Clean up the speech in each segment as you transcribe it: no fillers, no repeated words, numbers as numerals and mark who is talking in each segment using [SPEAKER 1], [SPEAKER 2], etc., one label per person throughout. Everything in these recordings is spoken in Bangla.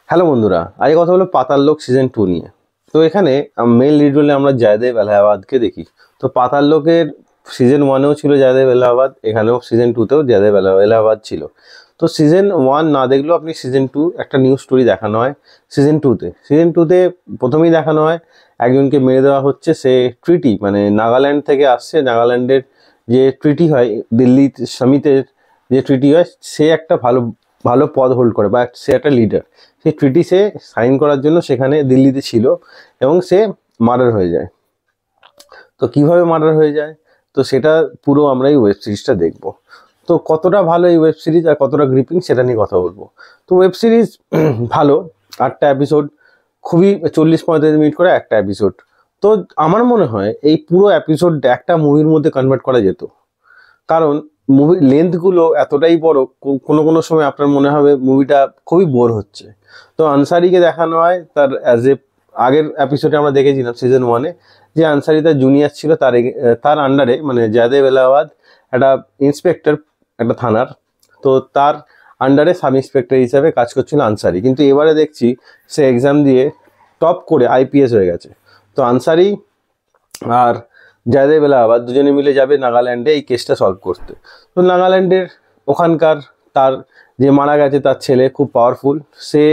[SPEAKER 1] হ্যালো বন্ধুরা, আজ কথা হলো পাতাল লোক সিজন 2 নিয়ে। তো এখানে মেইন লিড রোলে আমরা জয়দেব এলাহাবাদকে দেখি। তো পাতাল লোকের সিজন 1-এও ছিল জয়দেব এলাহাবাদ, এখানেও সিজন 2-তেও জয়দেব এলাহাবাদ ছিল। তো সিজন 1 না দেখলেও আপনি সিজন 2 একটা নিউ স্টোরি দেখানো হয় সিজন 2-তে। সিজন 2-তে প্রথমেই দেখানো হয় একজনকে মেরে দেওয়া হচ্ছে, সে ট্রিটি মানে নাগাল্যান্ড থেকে আসছে। নাগাল্যান্ডের যে ট্রিটি হয়, দিল্লি সামিটের যে ট্রিটি হয়, সে একটা ভালো ভালো পদ হোল্ড করে বা সে একটা লিডার। সেই ট্রিটি সে সাইন করার জন্য সেখানে দিল্লিতে ছিল এবং সে মার্ডার হয়ে যায়। তো কিভাবে মার্ডার হয়ে যায়, তো সেটা পুরো আমরা এই ওয়েব সিরিজটা দেখবো। তো কতটা ভালো এই ওয়েব সিরিজ আর কতটা গ্রিপিং সেটা নিয়ে কথা বলবো। তো ওয়েব সিরিজ ভালো, 8টা এপিসোড, খুবই 40-45 মিনিট করে একটা এপিসোড। তো আমার মনে হয় এই পুরো এপিসোড একটা মুভির মধ্যে কনভার্ট করা যেত, কারণ মুভির লেন্থগুলো এতটাই বড়, কোনো কোনো সময় আপনার মনে হবে মুভিটা খুবই বোর হচ্ছে। তো আনসারিকে দেখানো হয় তার অ্যাজ এ, আগের এপিসোডে আমরা দেখেছিলাম সিজন 1-এ যে আনসারি তার জুনিয়র ছিল, তার আন্ডারে মানে জয়দেব এলাহাবাদ একটা ইন্সপেক্টর একটা থানার, তো তার আন্ডারে সাব ইন্সপেক্টর হিসাবে কাজ করছিল আনসারি। কিন্তু এবারে দেখছি সে এক্সাম দিয়ে টপ করে আইপিএস হয়ে গেছে। তো আনসারি আর জয়দেব এলাহাবাদ দুজনে মিলে যাবে নাগাল্যান্ডে এই কেসটা সলভ করতে। তো নাগাল্যান্ডের ওখানকার তার যে মারা গেছে তার ছেলে খুব পাওয়ারফুল, সে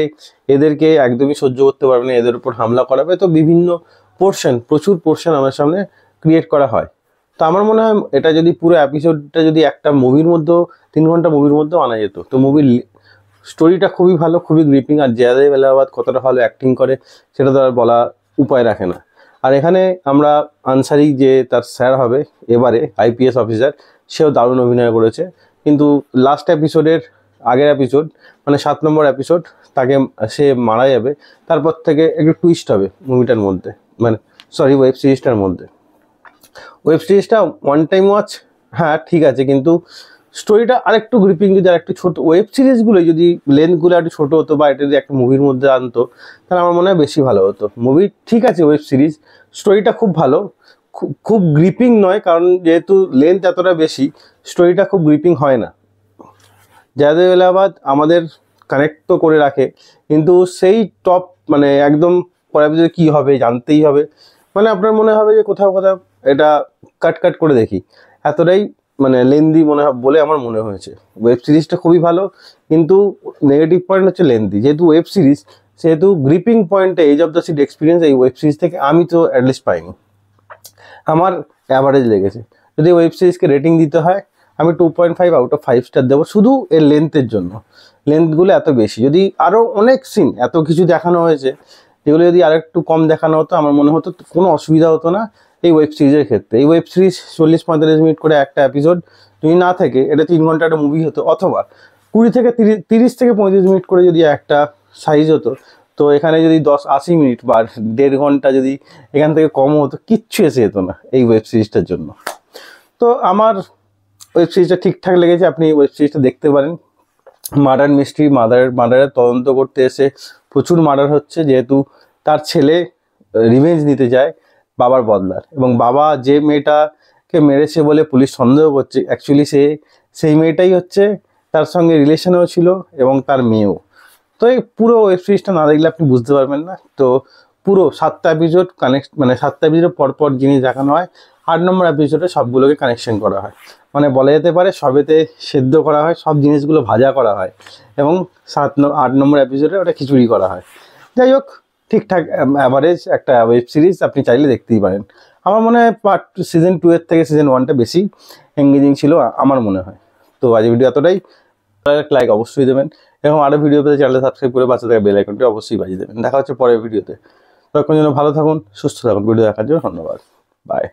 [SPEAKER 1] এদেরকে একদমই সহ্য করতে পারবে না, এদের উপর হামলা করাবে। তো বিভিন্ন প্রচুর পোর্শন আমার সামনে ক্রিয়েট করা হয়। তো আমার মনে হয় এটা যদি পুরো এপিসোডটা যদি একটা মুভির মধ্যেও 3 ঘন্টা মুভির মধ্যেও আনা যেত। তো মুভির স্টোরিটা খুবই ভালো, খুবই গ্রিপিং। আর জয়দেব এলাহাবাদ কতটা ভালো অ্যাক্টিং করে সেটা তো আর বলা উপায় রাখে না। আর এখানে আমরা আনসারি যে তার স্যার হবে এবারে আইপিএস অফিসার, সেও দারুণ অভিনয় করেছে। কিন্তু লাস্ট এপিসোডের আগের এপিসোড মানে 7 নম্বর এপিসোড, তাকে সে মারা যাবে, তারপর থেকে একটু টুইস্ট হবে মুভিটার মধ্যে, মানে সরি ওয়েব সিরিজটার মধ্যে। ওয়েব সিরিজটা ওয়ান টাইম ওয়াচ হ্যাঁ ঠিক আছে, কিন্তু স্টোরিটা আরেকটু গ্রিপিং যদি আরেকটু ছোটো, ওয়েব সিরিজগুলো যদি লেন্থগুলো একটু ছোটো হতো বা এটা যদি একটা মুভির মধ্যে আনতো তাহলে আমার মনে হয় বেশি ভালো হতো। মুভি ঠিক আছে, ওয়েব সিরিজ স্টোরিটা খুব ভালো, খুব গ্রিপিং নয়, কারণ যেহেতু লেন্থ এতটা বেশি স্টোরিটা খুব গ্রিপিং হয় না। জয়দেব এলাহাবাদ আমাদের কানেক্ট তো করে রাখে, কিন্তু সেই টপ মানে একদম পরে এপিসোডে কী হবে জানতেই হবে, মানে আপনার মনে হবে যে কোথাও কোথাও এটা কাট করে দেখি, এতটাই মানে লেন্দি মনে হয় বলে আমার মনে হয়েছে। ওয়েব সিরিজটা খুবই ভালো, কিন্তু নেগেটিভ পয়েন্ট হচ্ছে লেন্দি। যেহেতু ওয়েব সিরিজ সেহেতু গ্রিপিং পয়েন্টে edge of the seat experience এই ওয়েব সিরিজ থেকে আমি তো অ্যাটলিস্ট পাইনি, আমার অ্যাভারেজ লেগেছে। যদি ওয়েব সিরিজকে রেটিং দিতে হয় আমি 2.5 আউট অফ 5 স্টার দেবো, শুধু এর লেন্থের জন্য। লেন্থগুলো এত বেশি, যদি আরও অনেক সিন এত কিছু দেখানো হয়েছে যেগুলো যদি আর একটু কম দেখানো হতো আমার মনে হতো কোনো অসুবিধা হতো না এই ওয়েব সিরিজের ক্ষেত্রে। এই ওয়েব সিরিজ 40-45 মিনিট করে একটা এপিসোড যদি না থেকে এটা 3 ঘন্টা একটা মুভি হতো, অথবা 30 থেকে 35 মিনিট করে যদি একটা সাইজ হতো, তো এখানে যদি 10-80 মিনিট বা 1.5 ঘন্টা যদি এখান থেকে কম হতো, কিচ্ছু এসে যেত না এই ওয়েব সিরিজটার জন্য। তো আমার ওয়েব সিরিজটা ঠিকঠাক লেগেছে, আপনি ওয়েব সিরিজটা দেখতে পারেন। মার্ডার মিস্ট্রি, মার্ডারের তদন্ত করতে এসে প্রচুর মার্ডার হচ্ছে, যেহেতু তার ছেলে রিভেঞ্জ নিতে যায় বাবার বদলার, এবং বাবা যে মেয়েটাকে মেরেছে বলে পুলিশ সন্দেহ করছে অ্যাকচুয়ালি সেই মেয়েটাই হচ্ছে তার সঙ্গে রিলেশনেও ছিল এবং তার মেয়েও। তো এই পুরো ওয়েব সিরিজটা না দেখলে আপনি বুঝতে পারবেন না। তো পুরো 7টা এপিসোড মানে 7টা এপিসোড পরপর জিনিস দেখানো হয়, 8 নম্বর এপিসোডে সবগুলোকে কানেকশন করা হয়, মানে বলা যেতে পারে সবেতে সেদ্ধ করা হয়, সব জিনিসগুলো ভাজা করা হয়, এবং 8 নম্বর এপিসোডে ওটা খিচুড়ি করা হয়। যাই হোক, ঠিকঠাক অ্যাভারেজ একটা ওয়েব সিরিজ, আপনি চাইলে দেখতেই পারেন। আমার মনে হয় সিজন 2 এর থেকে সিজন 1টা বেশি এঙ্গেজিং ছিল আমার মনে হয়। তো আজ ভিডিও এতটাই, লাইক অবশ্যই দেবেন, এবং আরও ভিডিও পেতে চ্যানেলটা সাবস্ক্রাইব করে পাশে থাকা বেল আইকনটি অবশ্যই বাজিয়ে দেবেন। দেখা হচ্ছে পরের ভিডিওতে। ততক্ষণ জন্য ভালো থাকুন, সুস্থ থাকুন। ভিডিও দেখার জন্য ধন্যবাদ, বাই।